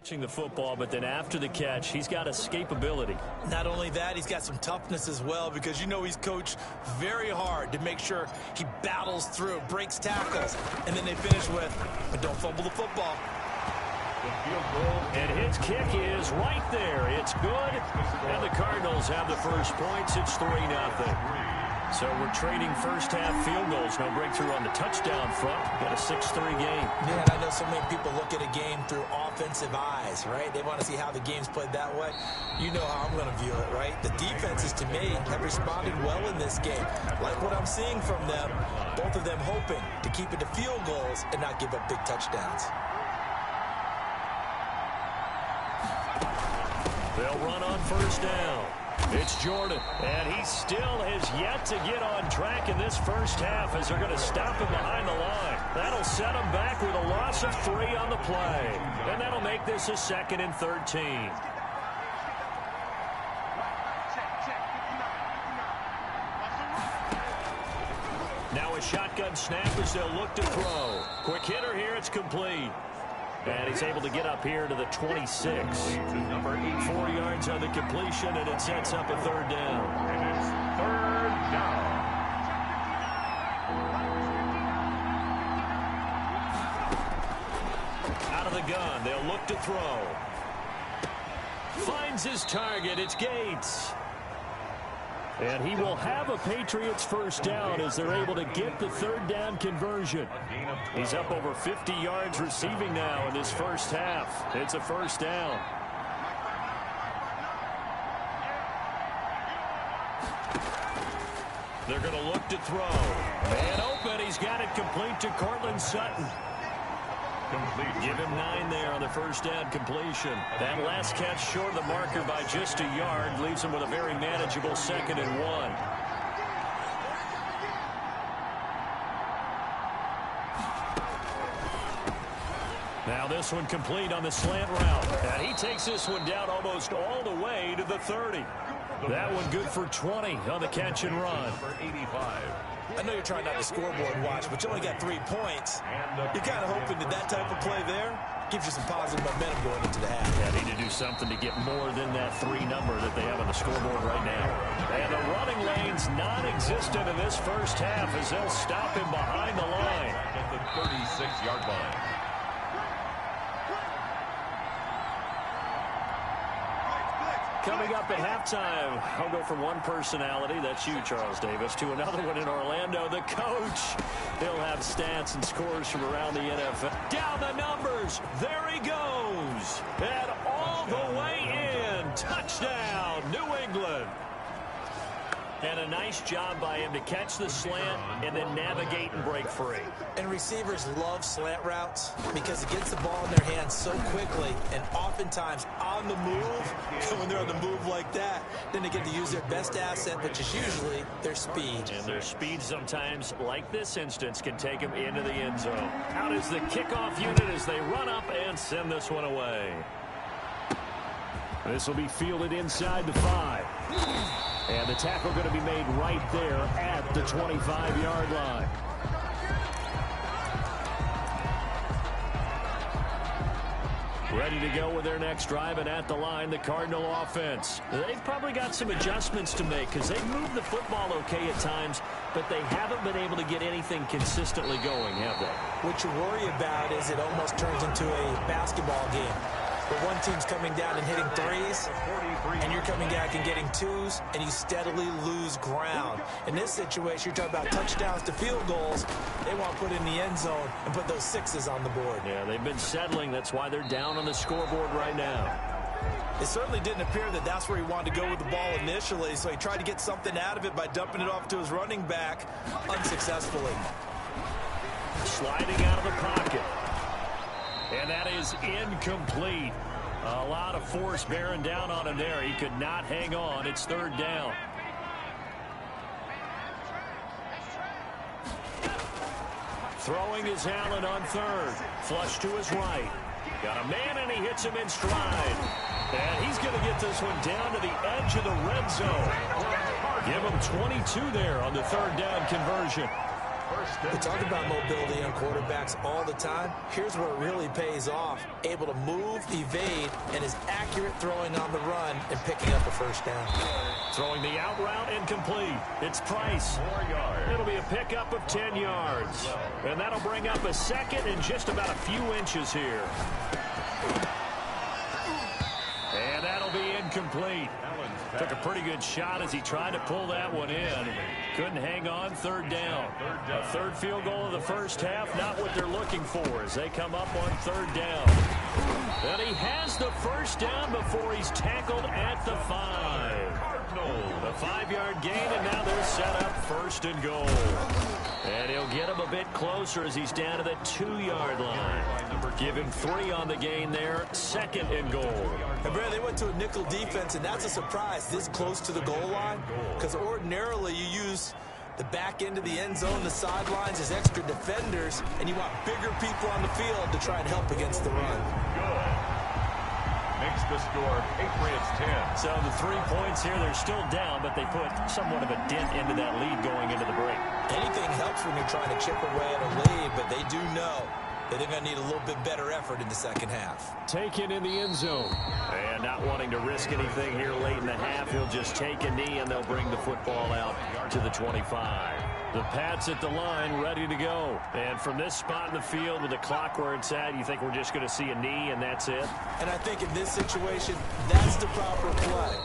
Catching the football, but then after the catch, he's got escapability. Not only that, he's got some toughness as well, because you know he's coached very hard to make sure he battles through, breaks tackles, and then they finish with, but don't fumble the football. And his kick is right there. It's good, and the Cardinals have the first points. It's 3-0. So we're trading first-half field goals. No breakthrough on the touchdown front. Got a 6-3 game. Yeah, I know so many people look at a game through offensive eyes, right? They want to see how the game's played that way. You know how I'm going to view it, right? The defenses, to me, have responded well in this game. Like what I'm seeing from them, both of them hoping to keep it to field goals and not give up big touchdowns. They'll run on first down. It's Jordan, and he still has yet to get on track in this first half as they're going to stop him behind the line. That'll set him back with a loss of 3 on the play, and that'll make this a 2nd and 13. Now a shotgun snap as they'll look to throw. Quick hitter here, it's complete. And he's able to get up here to the 26. 4 yards on the completion, and it sets up a 3rd down. And it's 3rd down. Out of the gun, they'll look to throw. Finds his target, it's Gates. And he will have a Patriots first down as they're able to get the 3rd down conversion. He's up over 50 yards receiving now in this first half. It's a first down. They're going to look to throw. Man open, he's got it complete to Cortland Sutton. Give him 9 there on the first down completion. That last catch short of the marker by just a yard leaves him with a very manageable 2nd and 1. Now this one complete on the slant route. And he takes this one down almost all the way to the 30. That one good for 20 on the catch and run. For 85. I know you're trying not to scoreboard watch, but you only got 3 points. You're kind of hoping that type of play there gives you some positive momentum going into the half. Yeah, need to do something to get more than that 3 number that they have on the scoreboard right now. And the running lane's non-existent in this first half as they'll stop him behind the line. At the 36-yard line. Coming up at halftime, I'll go from one personality, that's you, Charles Davis, to another one in Orlando, the coach. He'll have stats and scores from around the NFL. Down the numbers, there he goes. And all the way in, touchdown, New England. And a nice job by him to catch the slant and then navigate and break free. And receivers love slant routes because it gets the ball in their hands so quickly and oftentimes on the move. And when they're on the move like that, then they get to use their best asset, which is usually their speed. And their speed sometimes, like this instance, can take them into the end zone. Out is the kickoff unit as they run up and send this one away. This will be fielded inside the 5. And the tackle going to be made right there at the 25-yard line. Ready to go with their next drive, and at the line, the Cardinal offense. They've probably got some adjustments to make because they've moved the football okay at times, but they haven't been able to get anything consistently going, have they? What you worry about is it almost turns into a basketball game. Where one team's coming down and hitting 3s, and you're coming back and getting 2s, and you steadily lose ground. In this situation, you're talking about touchdowns to field goals. They want to put in the end zone and put those 6s on the board. Yeah, they've been settling. That's why they're down on the scoreboard right now. It certainly didn't appear that that's where he wanted to go with the ball initially, so he tried to get something out of it by dumping it off to his running back unsuccessfully. Sliding out of the pocket. And that is incomplete. A lot of force bearing down on him there. He could not hang on. It's 3rd down. Throwing is Allen on 3rd. Flush to his right. Got a man, and he hits him in stride. And he's going to get this one down to the edge of the red zone. Give him 22 there on the 3rd down conversion. We talk about mobility on quarterbacks all the time. Here's where it really pays off. Able to move, evade, and is accurate throwing on the run and picking up a first down. Throwing the out route incomplete. It's Price. It'll be a pickup of 10 yards. And that'll bring up a second and just about a few inches here. And that'll be incomplete. Took a pretty good shot as he tried to pull that one in. Couldn't hang on. Third down. A third field goal of the first half. Not what they're looking for as they come up on third down. And he has the first down before he's tackled at the 5. A 5-yard gain, and now they're set up first and goal. And he'll get him a bit closer as he's down to the 2-yard line. Give him 3 on the gain there. Second and goal. And Brad, they went to a nickel defense, and that's a surprise this close to the goal line, because ordinarily you use the back end of the end zone, the sidelines as extra defenders, and you want bigger people on the field to try and help against the run. Makes the score Patriots 10. So the 3 points here, they're still down, but they put somewhat of a dent into that lead going into the break. Anything helps when you're trying to chip away at a lead, but they do know that they're going to need a little bit better effort in the second half. Taken in the end zone. And not wanting to risk anything here late in the half, he'll just take a knee, and they'll bring the football out to the 25. The Pats at the line, ready to go. And from this spot in the field with the clock where it's at, you think we're just going to see a knee and that's it? And I think in this situation, that's the proper play.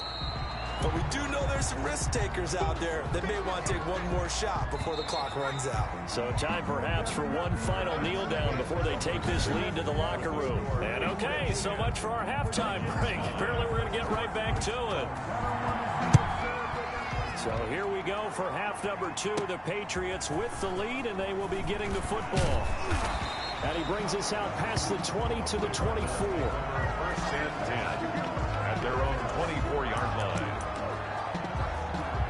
But we do know there's some risk takers out there that may want to take one more shot before the clock runs out. So time perhaps for one final kneel down before they take this lead to the locker room. And okay, so much for our halftime break. Apparently we're going to get right back to it. So here we go for half number 2. The Patriots with the lead, and they will be getting the football. And he brings us out past the 20 to the 24. First and 10 at their own 24-yard line.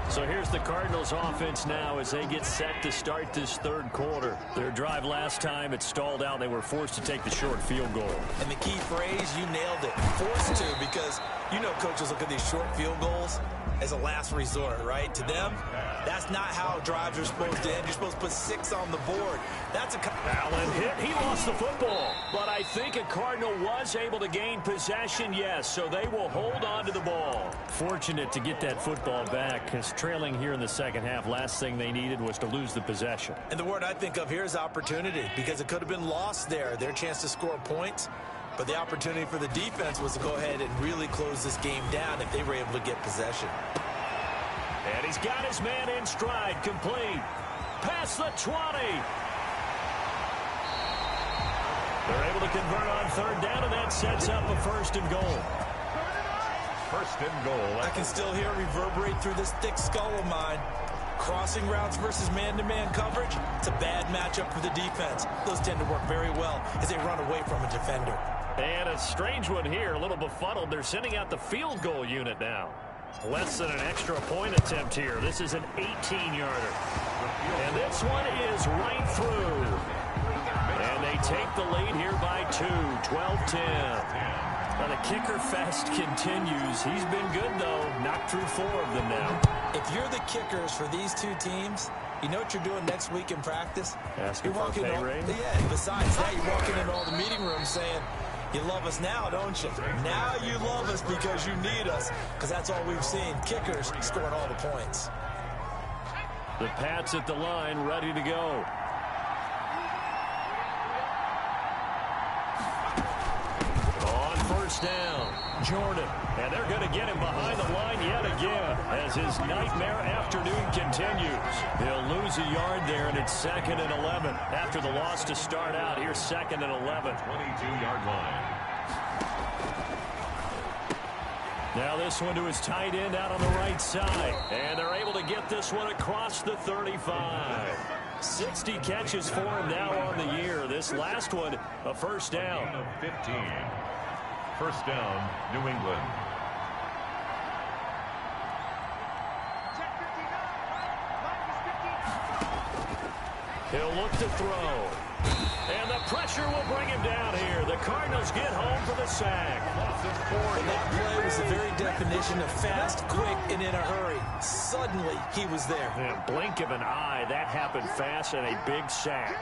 So here's the Cardinals offense now as they get set to start this third quarter. Their drive last time, it stalled out. They were forced to take the short field goal. And the key phrase, you nailed it. Forced to, because you know coaches look at these short field goals as a last resort, right? To them, that's not how drives are supposed to end. You're supposed to put 6 on the board. That's a... Allen hit. He lost the football. But I think a Cardinal was able to gain possession, yes. So they will hold on to the ball. Fortunate to get that football back, because trailing here in the second half, last thing they needed was to lose the possession. And the word I think of here is opportunity, because it could have been lost there. Their chance to score points. But the opportunity for the defense was to go ahead and really close this game down if they were able to get possession. And he's got his man in stride, complete. Past the 20. They're able to convert on third down, and that sets up a first and goal. First and goal. I can still hear it reverberate through this thick skull of mine. Crossing routes versus man-to-man coverage, it's a bad matchup for the defense. Those tend to work very well as they run away from a defender. And a strange one here, a little befuddled. They're sending out the field goal unit now. Less than an extra point attempt here. This is an 18-yarder. And this one is right through. And they take the lead here by 2, 12-10. Now the kicker fest continues. He's been good, though. Knocked through 4 of them now. If you're the kickers for these two teams, you know what you're doing next week in practice? Asking for a pay raise? Yeah, besides that, you're walking into all the meeting rooms saying, you love us now, don't you? Now you love us because you need us, because that's all we've seen. Kickers scoring all the points. The Pats at the line, ready to go. On first down, Jordan. And they're going to get him behind the line yet again as his nightmare afternoon continues. He'll lose a yard there, and it's 2nd and 11. After the loss to start out, here's 2nd and 11. 22-yard line. Now this one to his tight end out on the right side. And they're able to get this one across the 35. 60 catches for him now on the year. This last one, a first down. 15. First down, New England. He'll look to throw. And the pressure will bring him down here. The Cardinals get home for the sack. And that play was the very definition of fast, quick, and in a hurry. Suddenly, he was there. And blink of an eye, that happened fast and a big sack.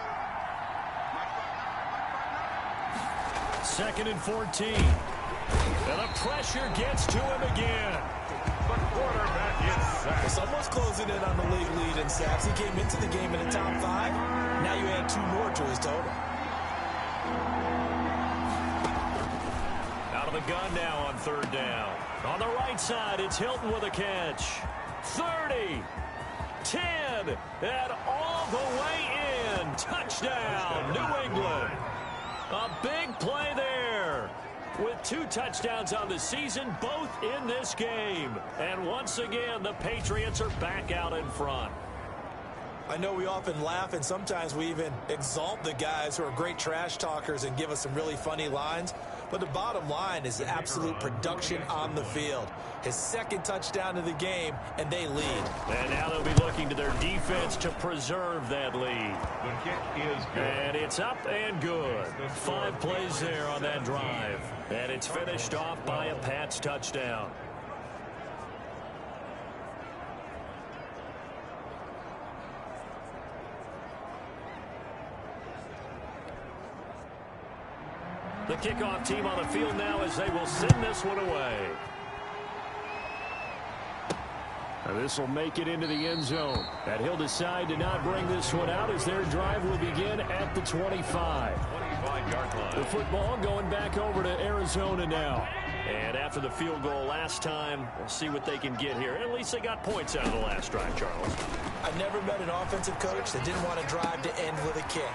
2nd and 14. And the pressure gets to him again. The quarterback is sacked. Someone's closing in on the league lead in sacks. He came into the game in the top 5. Now you add 2 more to his total. Out of the gun now on 3rd down. On the right side, it's Hilton with a catch. 30, 10, and all the way in. Touchdown, New England. A big play there. With 2 touchdowns on the season, both in this game. And once again, the Patriots are back out in front. I know we often laugh, and sometimes we even exalt the guys who are great trash talkers and give us some really funny lines. But the bottom line is absolute production on the field. His 2nd touchdown of the game, and they lead. And now they'll be looking to their defense to preserve that lead. The kick is good. And it's up and good. 5 plays there on that drive. And it's finished off by a Pats touchdown. The kickoff team on the field now as they will send this one away. And this will make it into the end zone. And he'll decide to not bring this one out as their drive will begin at the 25. 25-yard line. The football going back over to Arizona now. And after the field goal last time, we'll see what they can get here. At least they got points out of the last drive, Charles. I've never met an offensive coach that didn't want to drive to end with a kick.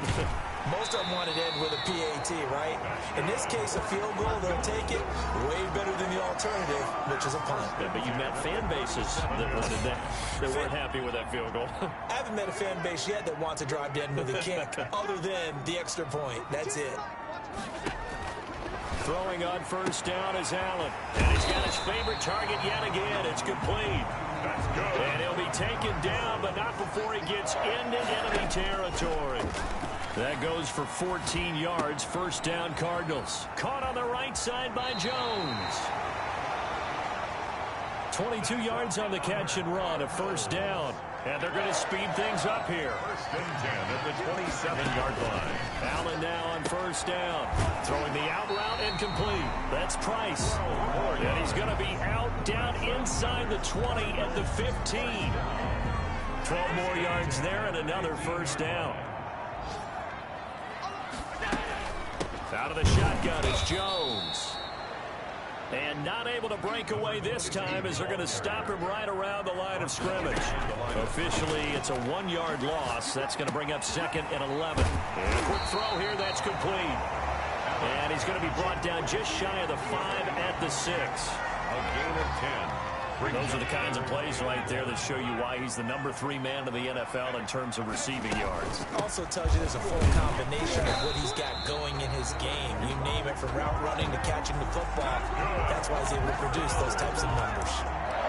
Most of them want to end with a PAT, right? In this case, a field goal, they'll take it way better than the alternative, which is a punt. Yeah, but you met fan bases that wanted that, that weren't happy with that field goal. I haven't met a fan base yet that wants to drive to end with a kick, other than the extra point. That's it. Throwing on 1st down is Allen. And he's got his favorite target yet again. It's complete. That's good. And he'll be taken down, but not before he gets into enemy territory. That goes for 14 yards. 1st down, Cardinals. Caught on the right side by Jones. 22 yards on the catch and run. A 1st down. And they're going to speed things up here. 1st and 10 at the 27-yard line. Allen now on 1st down. Throwing the out route and complete. That's Price. And he's going to be out down inside the 20 at the 15. 12 more yards there and another 1st down. Out of the shotgun is Jones. And not able to break away this time as they're going to stop him right around the line of scrimmage. Officially, it's a 1-yard loss. That's going to bring up 2nd and 11. And a quick throw here. That's complete. And he's going to be brought down just shy of the 5 at the 6. A gain of 10. Those are the kinds of plays right there that show you why he's the number 3 man of the NFL in terms of receiving yards. Also tells you there's a full combination of what he's got going in his game. You name it, from route running to catching the football. That's why he's able to produce those types of numbers.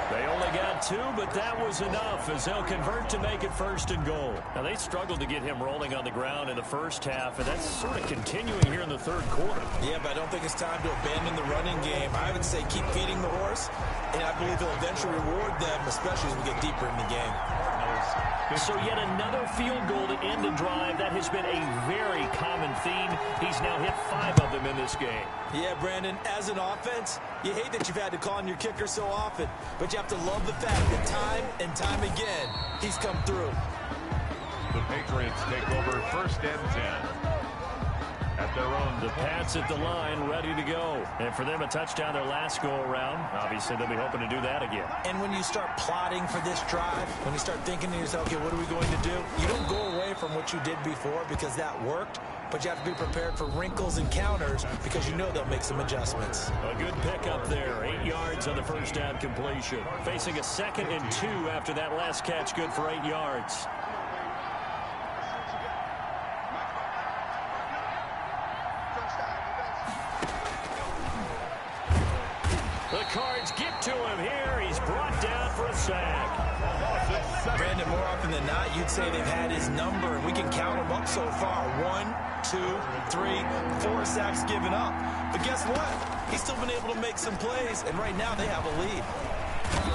They only got 2, but that was enough as they'll convert to make it 1st and goal. Now, they struggled to get him rolling on the ground in the 1st half, and that's sort of continuing here in the 3rd quarter. Yeah, but I don't think it's time to abandon the running game. I would say keep feeding the horse, and I believe he'll eventually reward them, especially as we get deeper in the game. So yet another field goal to end the drive. That has been a very common theme. He's now hit 5 of them in this game. Yeah, Brandon, as an offense, you hate that you've had to call on your kicker so often, but you have to love the fact that time and time again, he's come through. The Patriots take over 1st and 10. At their own. The Pats at the line, ready to go. And for them, a touchdown their last go-around. Obviously, they'll be hoping to do that again. And when you start plotting for this drive, when you start thinking to yourself, okay, what are we going to do? You don't go away from what you did before because that worked, but you have to be prepared for wrinkles and counters because you know they'll make some adjustments. A good pickup there. 8 yards on the 1st down completion. Facing a 2nd and 2 after that last catch, good for 8 yards. The Cards get to him here. He's brought down for a sack. Brandon, more often than not, you'd say they've had his number, and we can count them up so far. 1, 2, 3, 4 sacks given up. But guess what? He's still been able to make some plays, and right now they have a lead.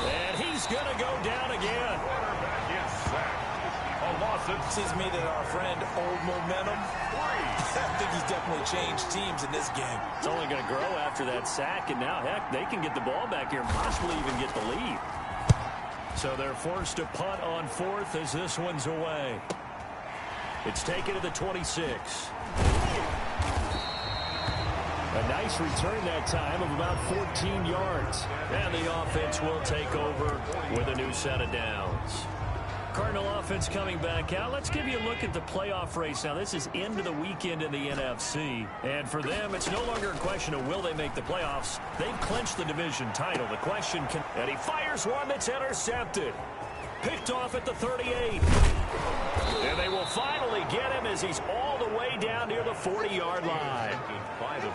And he's going to go down again. Quarterback is sacked. A loss of Seems to me that our friend, Old Momentum, I think he's definitely changed teams in this game. It's only going to grow after that sack, and now, heck, they can get the ball back here and possibly even get the lead. So they're forced to punt on 4th as this one's away. It's taken to the 26. A nice return that time of about 14 yards. And the offense will take over with a new set of downs. Cardinal offense coming back out. Let's give you a look at the playoff race. Now, this is into the weekend in the NFC. And for them, it's no longer a question of will they make the playoffs. They've clinched the division title. The question can... And he fires one that's intercepted. Picked off at the 38. And they will finally get him as he's all the way down near the 40-yard line.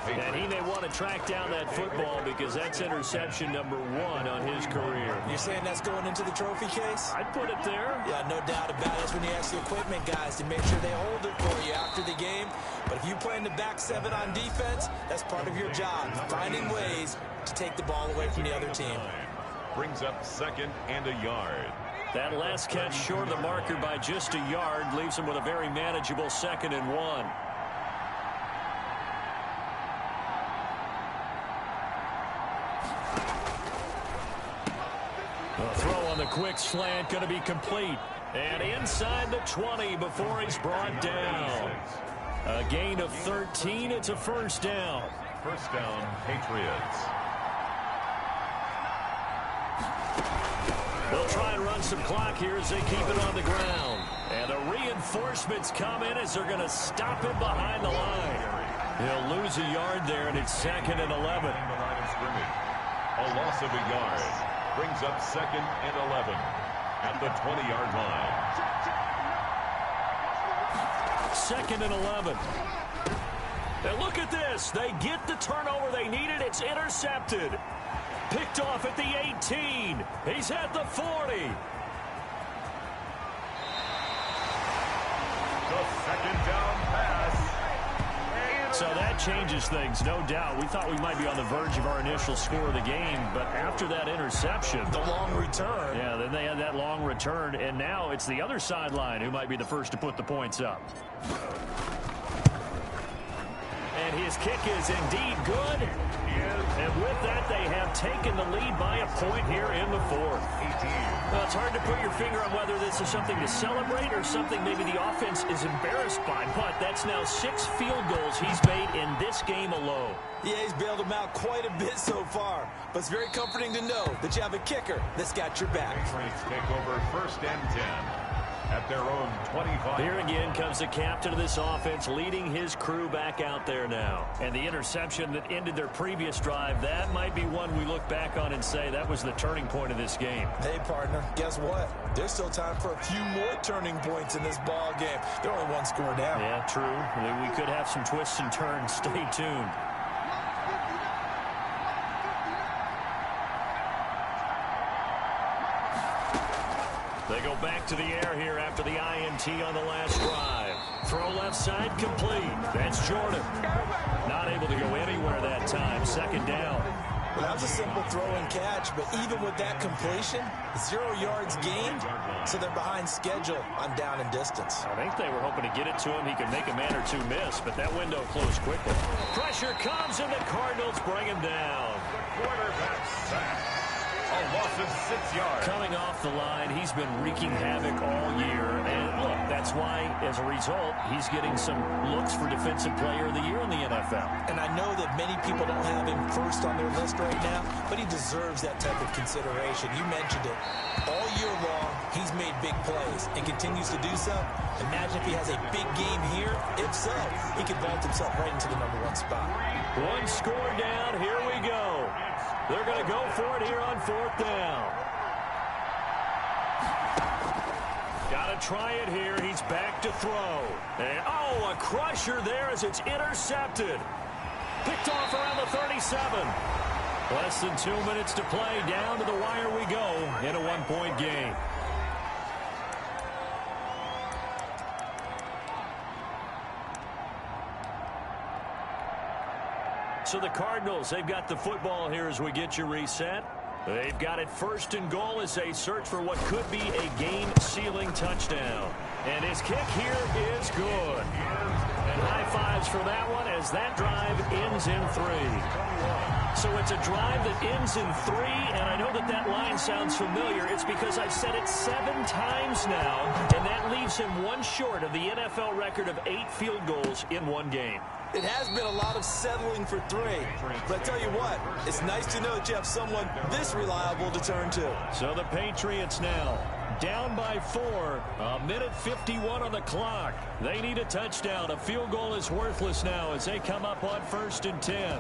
And he may want to track down that football because that's interception number 1 on his career. You're saying that's going into the trophy case? I'd put it there. Yeah, no doubt about it. That's when you ask the equipment guys to make sure they hold it for you after the game. But if you play in the back 7 on defense, that's part of your job, finding ways to take the ball away from the other team. Brings up 2nd and a yard. That last catch short of the marker by just a yard leaves him with a very manageable 2nd and 1. The throw on the quick slant going to be complete. And inside the 20 before he's brought down. A gain of 13. It's a first down. First down, Patriots. They'll try and run some clock here as they keep it on the ground. And the reinforcements come in as they're going to stop him behind the line. He'll lose a yard there, and it's 2nd and 11. A loss of a yard. Brings up 2nd and 11 at the 20-yard line. 2nd and 11. And look at this. They get the turnover they needed. It's intercepted. Picked off at the 18. He's at the 40. The 2nd down pass. So that changes things, no doubt. We thought we might be on the verge of our initial score of the game, but after that interception... The long return. Yeah, then they had that long return, and now it's the other sideline who might be the first to put the points up. And his kick is indeed good. And with that, they have taken the lead by a point here in the 4th. Well, it's hard to put your finger on whether this is something to celebrate or something maybe the offense is embarrassed by, but that's now 6 field goals he's made in this game alone. Yeah, he's bailed them out quite a bit so far, but it's very comforting to know that you have a kicker that's got your back. Patriots take over 1st and 10 at their own 25. Here again comes the captain of this offense leading his crew back out there now. And the interception that ended their previous drive, that might be one we look back on and say that was the turning point of this game. Hey, partner, guess what? There's still time for a few more turning points in this ball game. They're only 1 score down. Yeah, true. We could have some twists and turns. Stay tuned. They go back to the air here after the INT on the last drive. Throw left side complete. That's Jordan. Not able to go anywhere that time. 2nd down. Well, that was a simple throw and catch, but even with that completion, 0 yards gained, so they're behind schedule on down and distance. I think they were hoping to get it to him. He could make a man or two miss, but that window closed quickly. Pressure comes, and the Cardinals bring him down. Quarterback sack. A loss of 6 yards. Coming off the line, he's been wreaking havoc all year. And look, that's why, as a result, he's getting some looks for Defensive Player of the Year in the NFL. And I know that many people don't have him first on their list right now, but he deserves that type of consideration. You mentioned it. All year long, he's made big plays and continues to do so. Imagine if he has a big game here. If so, he could vault himself right into the #1 spot. 1 score down. Here we go. They're going to go for it here on 4th down. Got to try it here. He's back to throw. And, oh, a crusher there as it's intercepted. Picked off around the 37. Less than 2 minutes to play. Down to the wire we go in a 1-point game. So the Cardinals, they've got the football here as we get you reset. They've got it first and goal as they search for what could be a game-sealing touchdown. And his kick here is good. And high fives for that one as that drive ends in 3. So it's a drive that ends in 3, and I know that line sounds familiar. It's because I've said it 7 times now, and that leaves him 1 short of the NFL record of 8 field goals in 1 game. It has been a lot of settling for 3. But I tell you what, it's nice to know that you have someone this reliable to turn to. So the Patriots now down by 4. 1:51 on the clock. They need a touchdown. A field goal is worthless now as they come up on 1st and 10.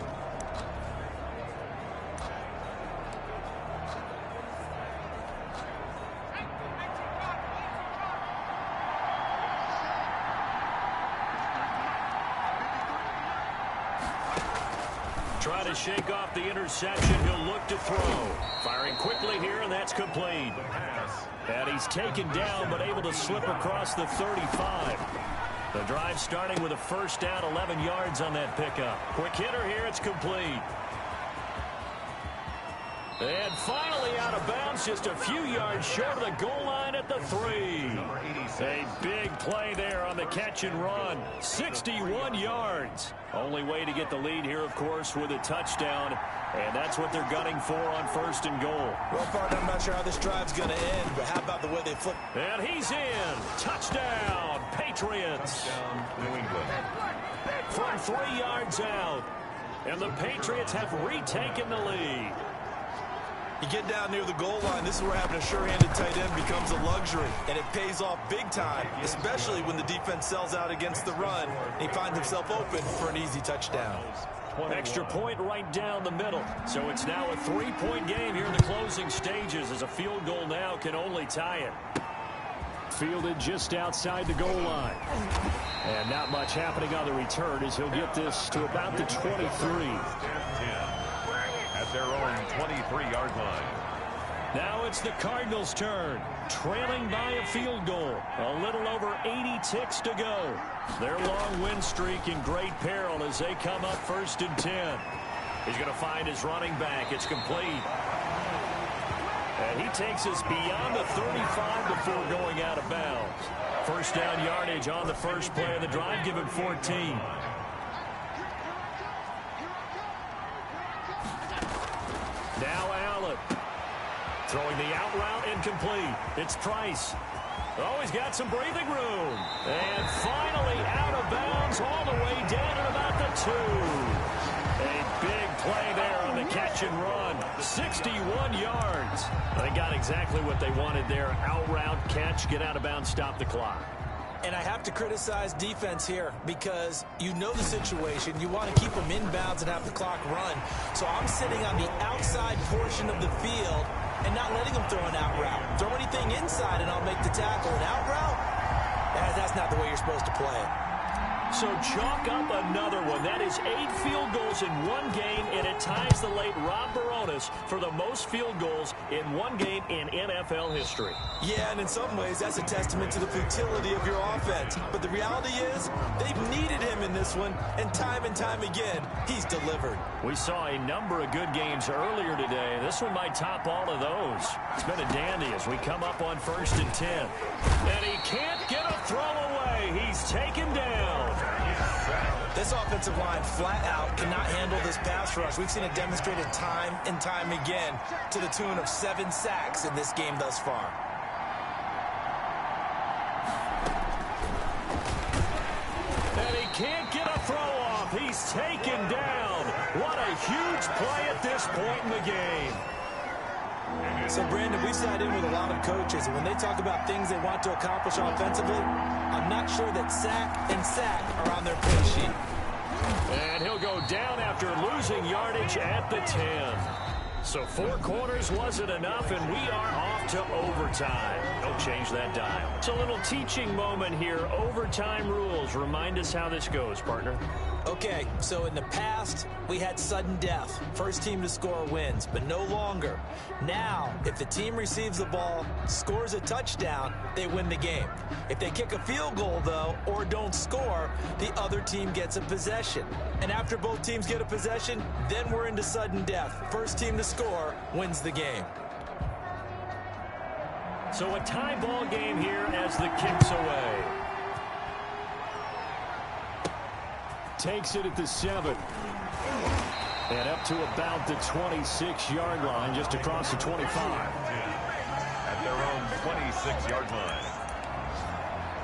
Try to shake off the interception. He'll look to throw. Firing quickly here, and that's complete. And he's taken down, but able to slip across the 35. The drive starting with a first down, 11 yards on that pickup. Quick hitter here, it's complete. And finally out of bounds, just a few yards short of the goal line at the 3. A big play there on the catch and run. 61 yards. Only way to get the lead here, of course, with a touchdown. And that's what they're gunning for on 1st and goal. Well, partner, I'm not sure how this drive's going to end, but how about the way they flip? And he's in. Touchdown, Patriots. Touchdown, New England. From 3 yards out. And the Patriots have retaken the lead. You get down near the goal line, this is where having a sure-handed tight end becomes a luxury, and it pays off big time, especially when the defense sells out against the run, and he finds himself open for an easy touchdown. Extra point right down the middle. So it's now a 3-point game here in the closing stages as a field goal now can only tie it. Fielded just outside the goal line. And not much happening on the return as he'll get this to about the 23. At their own 23-yard line. Now it's the Cardinals' turn, trailing by a field goal. A little over 80 ticks to go. Their long win streak in great peril as they come up 1st and 10. He's going to find his running back. It's complete. And he takes us beyond the 35 before going out of bounds. First down yardage on the first play of the drive, give him 14. Now Allen. Throwing the out route incomplete. It's Price. Oh, he's got some breathing room. And finally out of bounds all the way down at about the 2. A big play there on the catch and run. 61 yards. They got exactly what they wanted there. Out route, catch, get out of bounds, stop the clock. And I have to criticize defense here because you know the situation. You want to keep them inbounds and have the clock run. So I'm sitting on the outside portion of the field and not letting them throw an out route. Throw anything inside and I'll make the tackle. An out route? That's not the way you're supposed to play it. So chalk up another one. That is 8 field goals in 1 game, and it ties the late Rob Baronis for the most field goals in 1 game in NFL history. Yeah, and in some ways, that's a testament to the futility of your offense. But the reality is, they've needed him in this one, and time again, he's delivered. We saw a number of good games earlier today. This one might top all of those. It's been a dandy as we come up on 1st and 10. And he can't get a throw away. He's taken down. This offensive line flat out cannot handle this pass rush. We've seen it demonstrated time and time again to the tune of 7 sacks in this game thus far. And he can't get a throw off. He's taken down. What a huge play at this point in the game. So, Brandon, we've sat in with a lot of coaches, and when they talk about things they want to accomplish offensively, I'm not sure that sack and sack are on their play sheet. And he'll go down after losing yardage at the 10. So 4 quarters wasn't enough, and we are off to overtime. Don't change that dial. It's a little teaching moment here. Overtime rules. Remind us how this goes, partner. Okay, so in the past, we had sudden death. First team to score wins, but no longer. Now, if the team receives the ball, scores a touchdown, they win the game. If they kick a field goal, though, or don't score, the other team gets a possession. And after both teams get a possession, then we're into sudden death. First team to score wins the game. So a tie ball game here as the kick's away. Takes it at the 7. And up to about the 26-yard line, just across the 25. At their own 26-yard line.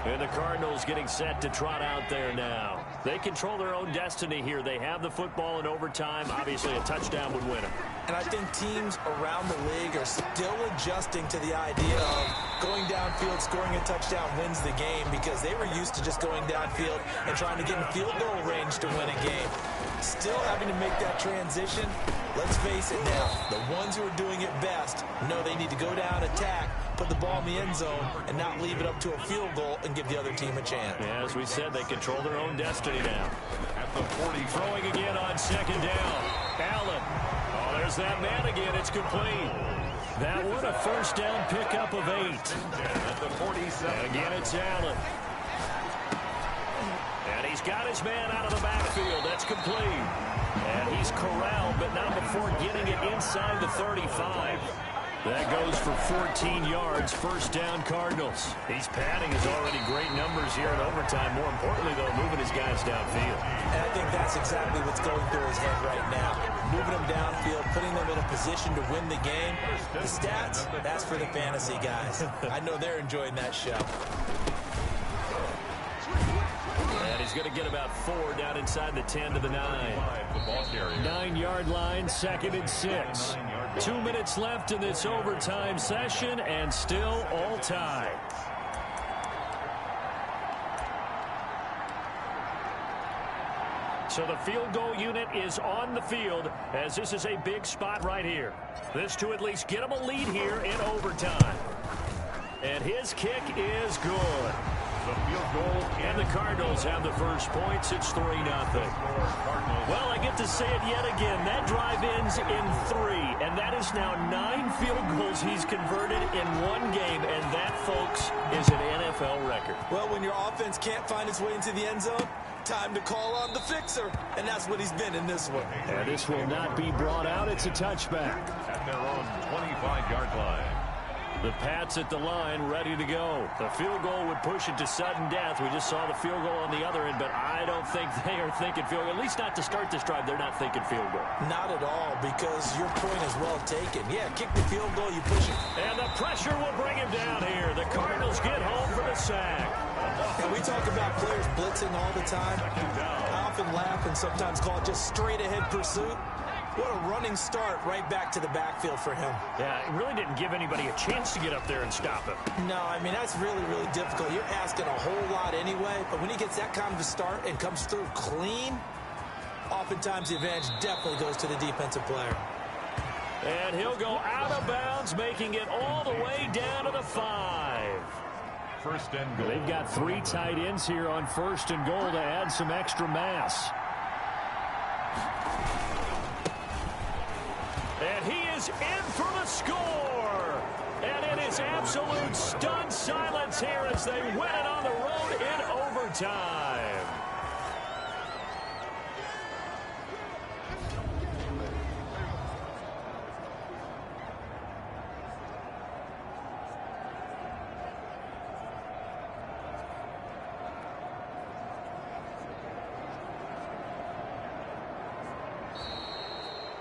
And the Cardinals getting set to trot out there now. They control their own destiny here. They have the football in overtime. Obviously, a touchdown would win it. And I think teams around the league are still adjusting to the idea of going downfield, scoring a touchdown wins the game, because they were used to just going downfield and trying to get in field goal range to win a game. Still having to make that transition. Let's face it now, the ones who are doing it best know they need to go down, attack, put the ball in the end zone, and not leave it up to a field goal and give the other team a chance. Yeah, as we said, they control their own destiny now. At the 40, throwing again on second down. Allen. Oh, there's that man again. It's complete. That one, a first down pickup of 8. At the 47. Again, it's Allen. And he's got his man out of the backfield. That's complete. And he's corralled, but not before getting it inside the 35. That goes for 14 yards. First down, Cardinals. He's padding his already great numbers here in overtime. More importantly, though, moving his guys downfield. And I think that's exactly what's going through his head right now. Moving them downfield, putting them in a position to win the game. The stats, that's for the fantasy guys. I know they're enjoying that show. And he's going to get about 4 down inside the 10 to the 9. 9-yard line, 2nd and 6. 2 minutes left in this overtime session, and still all tied. So the field goal unit is on the field, as this is a big spot right here. This to at least get them a lead here in overtime. And his kick is good. The field goal, and the Cardinals have the first points. It's 3-0. Well, I get to say it yet again. That drive ends in 3, and that is now 9 field goals he's converted in one game, and that, folks, is an NFL record. Well, when your offense can't find its way into the end zone, time to call on the fixer, and that's what he's been in this one. And this will not be brought out. It's a touchback. At their own 25-yard line. The Pats at the line, ready to go. The field goal would push it to sudden death. We just saw the field goal on the other end, but I don't think they are thinking field goal. At least not to start this drive. They're not thinking field goal. Not at all, because your point is well taken. Yeah, kick the field goal, you push it. And the pressure will bring him down here. The Cardinals get home for the sack. And we talk about players blitzing all the time. I often laugh and sometimes call it just straight-ahead pursuit. What a running start right back to the backfield for him. Yeah, it really didn't give anybody a chance to get up there and stop him. No, I mean, that's really, really difficult. You're asking a whole lot anyway, but when he gets that kind of a start and comes through clean, oftentimes the advantage definitely goes to the defensive player. And he'll go out of bounds, making it all the way down to the 5. First and goal. They've got 3 tight ends here on first and goal to add some extra mass. And he is in for the score. And it is absolute stunned silence here as they win it on the road in overtime.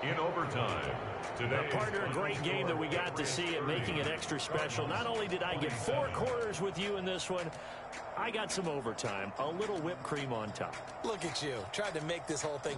In overtime. Today, Partner, a great game that we got to see and making it extra special. Not only did I get 4 quarters with you in this one, I got some overtime, a little whipped cream on top. Look at you, trying to make this whole thing